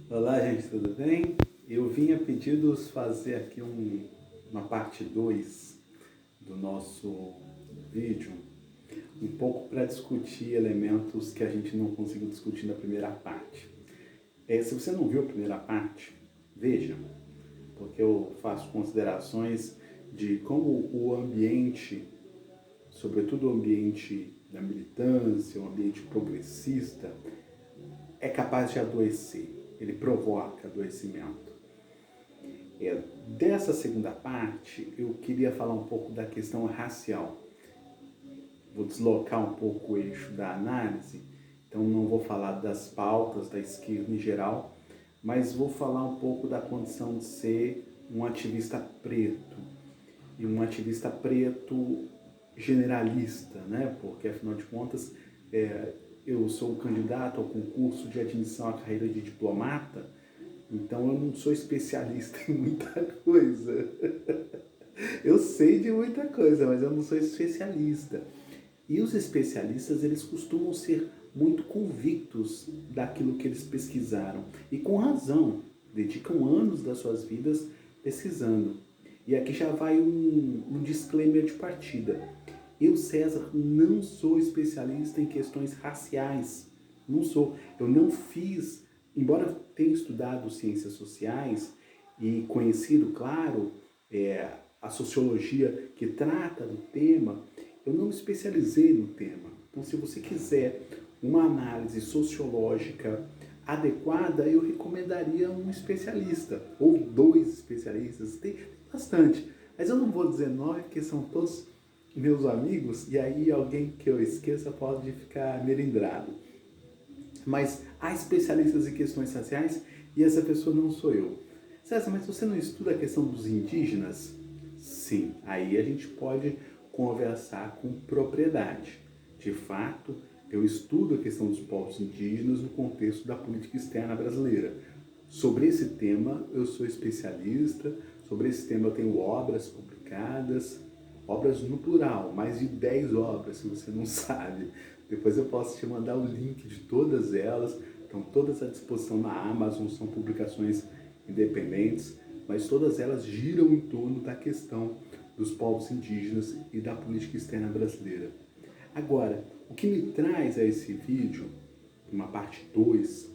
Olá, gente, tudo bem? Eu vim a pedidos fazer aqui uma parte 2 do nosso vídeo, um pouco para discutir elementos que a gente não conseguiu discutir na primeira parte. Se você não viu a primeira parte, veja, porque eu faço considerações de como o ambiente, sobretudo o ambiente da militância, o ambiente progressista, é capaz de adoecer, ele provoca adoecimento. Dessa segunda parte, eu queria falar um pouco da questão racial. Vou deslocar um pouco o eixo da análise, então não vou falar das pautas da esquerda em geral, mas vou falar um pouco da condição de ser um ativista preto, e um ativista preto generalista, né? Porque afinal de contas, eu sou um candidato ao concurso de admissão à carreira de diplomata, então eu não sou especialista em muita coisa. Eu sei de muita coisa, mas eu não sou especialista. E os especialistas, eles costumam ser muito convictos daquilo que eles pesquisaram. E com razão, dedicam anos das suas vidas pesquisando. E aqui já vai um disclaimer de partida. Eu, César, não sou especialista em questões raciais. Não sou. Eu não fiz, embora tenha estudado ciências sociais e conhecido, claro, a sociologia que trata do tema, eu não me especializei no tema. Então, se você quiser uma análise sociológica adequada, eu recomendaria um especialista, ou dois especialistas, tem bastante. Mas eu não vou dizer nome, porque são todos meus amigos, e aí alguém que eu esqueça pode ficar melindrado. Mas há especialistas em questões raciais e essa pessoa não sou eu. César, mas você não estuda a questão dos indígenas? Sim, aí a gente pode conversar com propriedade. De fato, eu estudo a questão dos povos indígenas no contexto da política externa brasileira. Sobre esse tema eu sou especialista, sobre esse tema eu tenho obras publicadas, obras no plural, mais de 10 obras, se você não sabe. Depois eu posso te mandar o link de todas elas, estão todas à disposição na Amazon, são publicações independentes, mas todas elas giram em torno da questão dos povos indígenas e da política externa brasileira. Agora, o que me traz a esse vídeo, uma parte 2,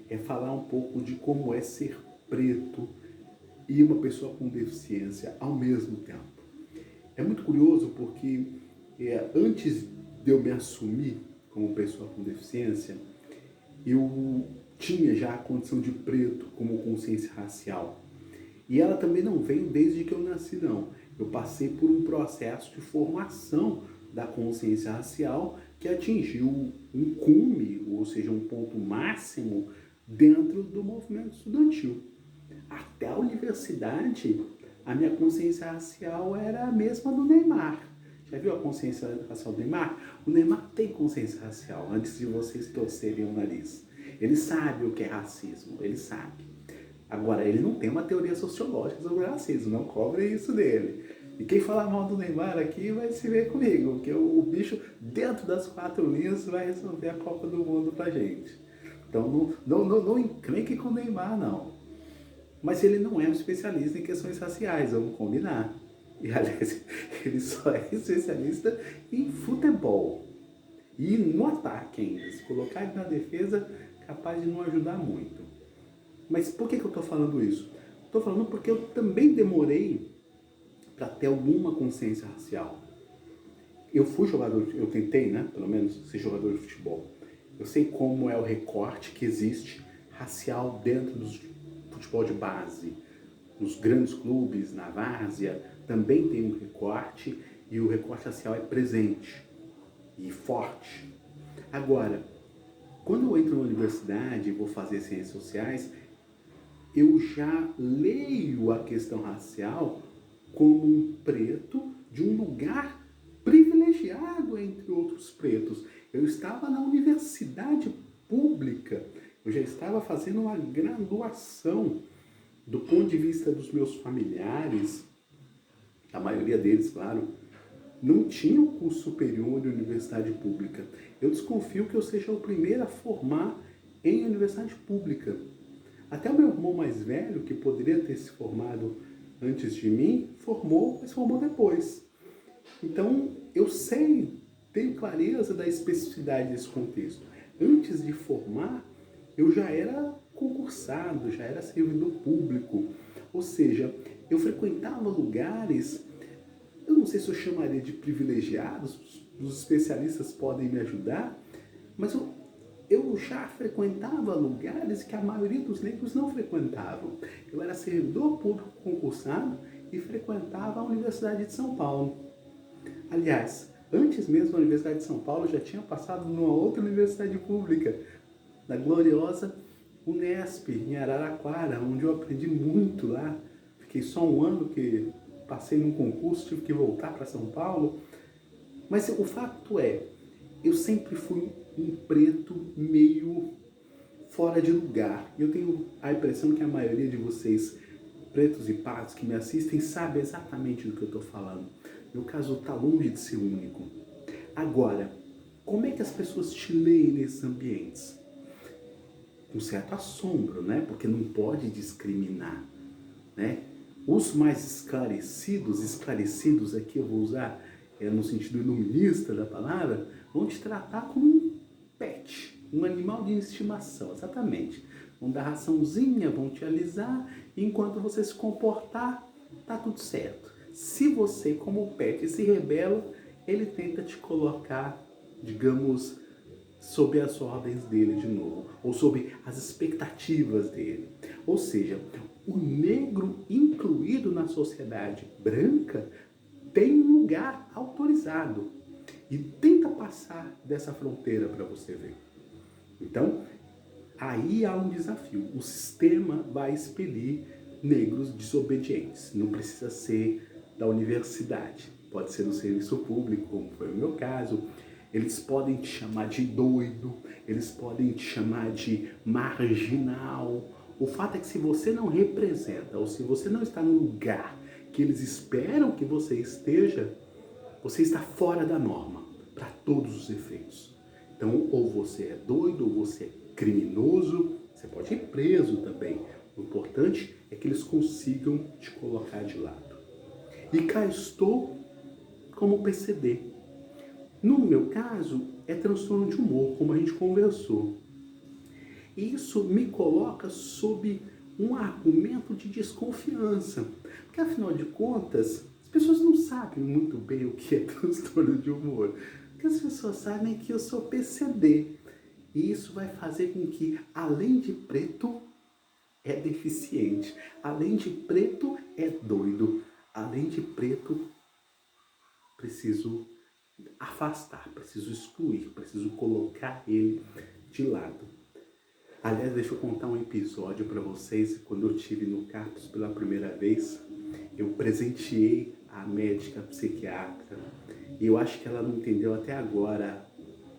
é falar um pouco de como é ser preto e uma pessoa com deficiência ao mesmo tempo. É muito curioso porque antes de eu me assumir como pessoa com deficiência, eu tinha já a condição de preto como consciência racial. E ela também não veio desde que eu nasci, não. Eu passei por um processo de formação da consciência racial que atingiu um cume, ou seja, um ponto máximo dentro do movimento estudantil. Até a universidade, a minha consciência racial era a mesma do Neymar. Já viu a consciência racial do Neymar? O Neymar tem consciência racial antes de vocês torcerem o nariz. Ele sabe o que é racismo, ele sabe. Agora, ele não tem uma teoria sociológica sobre racismo, não cobre isso dele. E quem falar mal do Neymar aqui vai se ver comigo, porque o bicho, dentro das 4 linhas, vai resolver a Copa do Mundo pra gente. Então, não encrenque com o Neymar, não. Mas ele não é um especialista em questões raciais, vamos combinar. E, aliás, ele só é especialista em futebol. E no ataque ainda. Se colocar ele na defesa, capaz de não ajudar muito. Mas por que eu estou falando isso? Estou falando porque eu também demorei para ter alguma consciência racial. Eu fui jogador, eu tentei, né, pelo menos, ser jogador de futebol. Eu sei como é o recorte que existe racial dentro do futebol de base. Nos grandes clubes, na várzea, também tem um recorte e o recorte racial é presente e forte. Agora, quando eu entro na universidade e vou fazer ciências sociais, eu já leio a questão racial como um preto de um lugar privilegiado entre outros pretos. Eu estava na universidade pública, eu já estava fazendo uma graduação. Do ponto de vista dos meus familiares, a maioria deles, claro, não tinha um curso superior de universidade pública. Eu desconfio que eu seja o primeiro a formar em universidade pública. Até o meu irmão mais velho, que poderia ter se formado antes de mim, formou, mas formou depois. Então, eu sei, tenho clareza da especificidade desse contexto. Antes de formar, eu já era concursado, já era servidor público. Ou seja, eu frequentava lugares, eu não sei se eu chamaria de privilegiados, os especialistas podem me ajudar, mas eu já frequentava lugares que a maioria dos negros não frequentavam. Eu era servidor público concursado e frequentava a Universidade de São Paulo. Aliás, antes mesmo da Universidade de São Paulo, eu já tinha passado numa outra universidade pública, na gloriosa Unesp, em Araraquara, onde eu aprendi muito lá. Fiquei só um ano que passei num concurso, tive que voltar para São Paulo. Mas o fato é, eu sempre fui um preto meio fora de lugar. Eu tenho a impressão que a maioria de vocês, pretos e pardos que me assistem, sabe exatamente do que eu estou falando. Meu caso está longe de ser único. Agora, como é que as pessoas te leem nesses ambientes? Com certo assombro, né? Porque não pode discriminar, né? Os mais esclarecidos aqui eu vou usar no sentido iluminista da palavra, vão te tratar como um pet, um animal de estimação, exatamente. Vão dar raçãozinha, vão te alisar, e enquanto você se comportar, tá tudo certo. Se você, como pet, se rebela, ele tenta te colocar, digamos, sob as ordens dele de novo, ou sob as expectativas dele. Ou seja, o negro incluído na sociedade branca tem um lugar autorizado e tenta passar dessa fronteira para você ver. Então, aí há um desafio. O sistema vai expelir negros desobedientes. Não precisa ser da universidade, pode ser no serviço público, como foi o meu caso. Eles podem te chamar de doido, eles podem te chamar de marginal. O fato é que se você não representa, ou se você não está no lugar que eles esperam que você esteja, você está fora da norma, para todos os efeitos. Então, ou você é doido, ou você é criminoso, você pode ir preso também. O importante é que eles consigam te colocar de lado. E cá estou como PCD. No meu caso, é transtorno de humor, como a gente conversou. Isso me coloca sob um argumento de desconfiança. Porque, afinal de contas, as pessoas não sabem muito bem o que é transtorno de humor. Porque as pessoas sabem que eu sou PCD. E isso vai fazer com que, além de preto, é deficiente. Além de preto, é doido. Além de preto, preciso afastar, preciso excluir, preciso colocar ele de lado. Aliás, deixa eu contar um episódio para vocês. Quando eu estive no CAPS pela primeira vez, eu presenteei a médica psiquiatra e eu acho que ela não entendeu até agora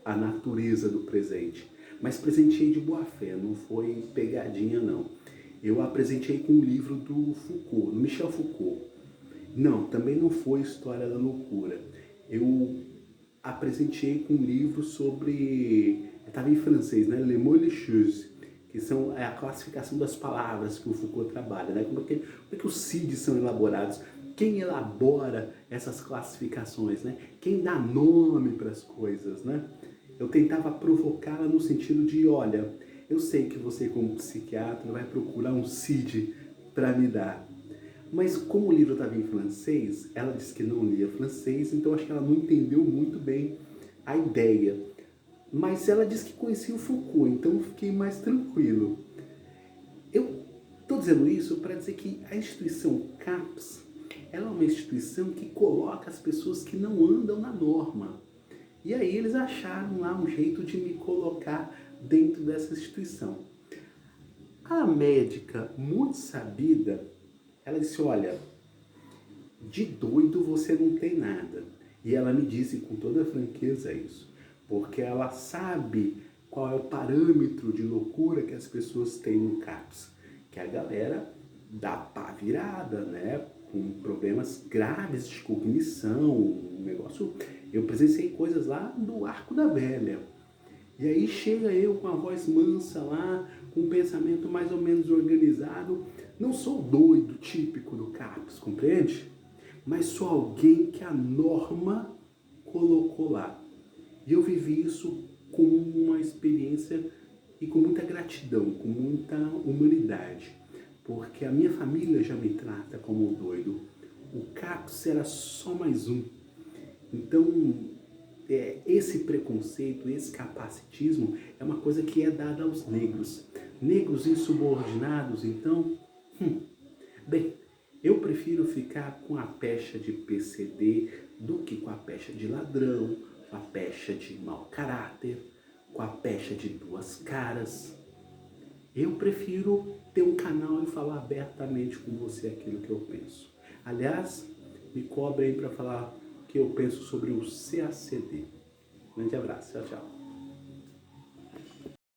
a natureza do presente. Mas presenteei de boa fé, não foi pegadinha não. Eu a presenteei com um livro do Foucault, do Michel Foucault. Não, também não foi História da Loucura. Eu a presenteei com um livro sobre... Estava em francês, né? Le mots et les choses, que são a classificação das palavras que o Foucault trabalha, né? Como é que os CIDs são elaborados? Quem elabora essas classificações, né? Quem dá nome para as coisas, né? Eu tentava provocá-la no sentido de, olha, eu sei que você como psiquiatra vai procurar um CID para me dar. Mas como o livro estava em francês, ela disse que não lia francês, então acho que ela não entendeu muito bem a ideia. Mas ela disse que conhecia o Foucault, então eu fiquei mais tranquilo. Eu estou dizendo isso para dizer que a instituição CAPS, ela é uma instituição que coloca as pessoas que não andam na norma. E aí eles acharam lá um jeito de me colocar dentro dessa instituição. A médica, muito sabida, ela disse, olha, de doido você não tem nada. E ela me disse com toda franqueza isso, porque ela sabe qual é o parâmetro de loucura que as pessoas têm no CAPS, que a galera dá pá virada, né, com problemas graves de cognição, um negócio... Eu presenciei coisas lá do Arco da Velha. E aí chega eu com a voz mansa lá, com um pensamento mais ou menos organizado. Não sou o doido típico do CAPS, compreende? Mas sou alguém que a norma colocou lá. E eu vivi isso com uma experiência e com muita gratidão, com muita humanidade. Porque a minha família já me trata como doido. O CAPS era só mais um. Então, esse preconceito, esse capacitismo é uma coisa que é dada aos negros. Negros insubordinados, então, bem, eu prefiro ficar com a pecha de PCD do que com a pecha de ladrão, com a pecha de mau caráter, com a pecha de duas caras. Eu prefiro ter um canal e falar abertamente com você aquilo que eu penso. Aliás, me cobrem para falar o que eu penso sobre o CACD. Grande abraço, tchau, tchau.